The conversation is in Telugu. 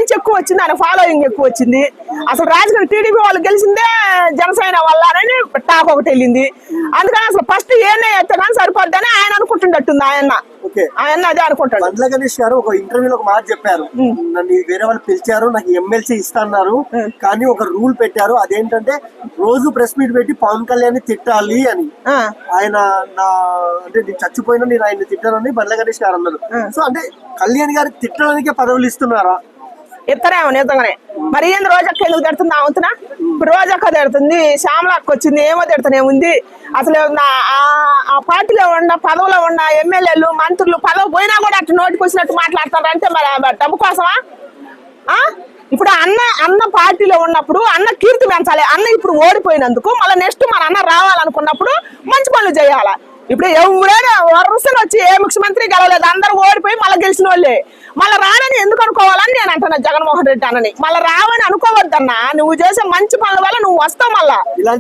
రీచ్ ఎక్కువ వచ్చింది, ఆయన ఫాలోయింగ్ ఎక్కువ వచ్చింది. అసలు రాజకీయ టీడీపీ వాళ్ళు గెలిచిందే జనసేన వల్ల అని టాక్ ఒకటి వెళ్ళింది. అందుకని అసలు ఫస్ట్ ఏనే ఎత్తే కానీ సరిపోద్దని ఆయన అనుకుంటుండట్టుంది. ఆయన అదే అనుకుంటాడు. బండ్ల గణేష్ గారు ఒక ఇంటర్వ్యూలో ఒక మాట చెప్పారు, నన్ను వేరే వాళ్ళు పిలిచారు, నాకు ఎమ్మెల్సీ ఇస్తాన్నారు, కానీ ఒక రూల్ పెట్టారు, అదేంటంటే రోజు ప్రెస్ మీట్ పెట్టి పవన్ కళ్యాణ్ తిట్టాలి అని. ఆయన అంటే నేను చచ్చిపోయినా నేను ఆయన తిట్టానని బండ్ల గణేష్ గారు అన్నారు. సో అంటే కళ్యాణ్ గారికి తిట్టడానికే పదవులు ఇస్తున్నారా? ఇస్తారేమో నిజంగానే. మరి ఏంది రోజక్క ఎందుకు తిడుతుంది అవుతున్నా? ఇప్పుడు రోజక్క తిడుతుంది, శ్యామలక్క వచ్చింది, ఏమో తిడుతూనే ఉంది. అసలు ఆ పార్టీలో ఉన్న పదవిలో ఉన్న ఎమ్మెల్యేలు మంత్రులు పదవి పోయినా కూడా అటు నోటికి వచ్చినట్టు మాట్లాడతారు అంటే మరి డబ్బు కోసమా? ఇప్పుడు అన్న పార్టీలో ఉన్నప్పుడు అన్న కీర్తి పెంచాలి. అన్న ఇప్పుడు ఓడిపోయినందుకు మళ్ళీ నెక్స్ట్ మన అన్న రావాలనుకున్నప్పుడు మంచి పనులు చేయాలి. ఇప్పుడు ఎవరైనా వరుసను వచ్చి ఏ ముఖ్యమంత్రి గెలవలేదు, అందరూ ఓడిపోయి మళ్ళీ గెలిచిన వాళ్ళే. మళ్ళీ రానని ఎందుకు అనుకోవాలని నేను అంటున్నా జగన్మోహన్ రెడ్డి అన్నని. మళ్ళీ రావని అనుకోవద్దన్నా, నువ్వు చేసే మంచి పనుల వల్ల నువ్వు వస్తావు. మళ్ళా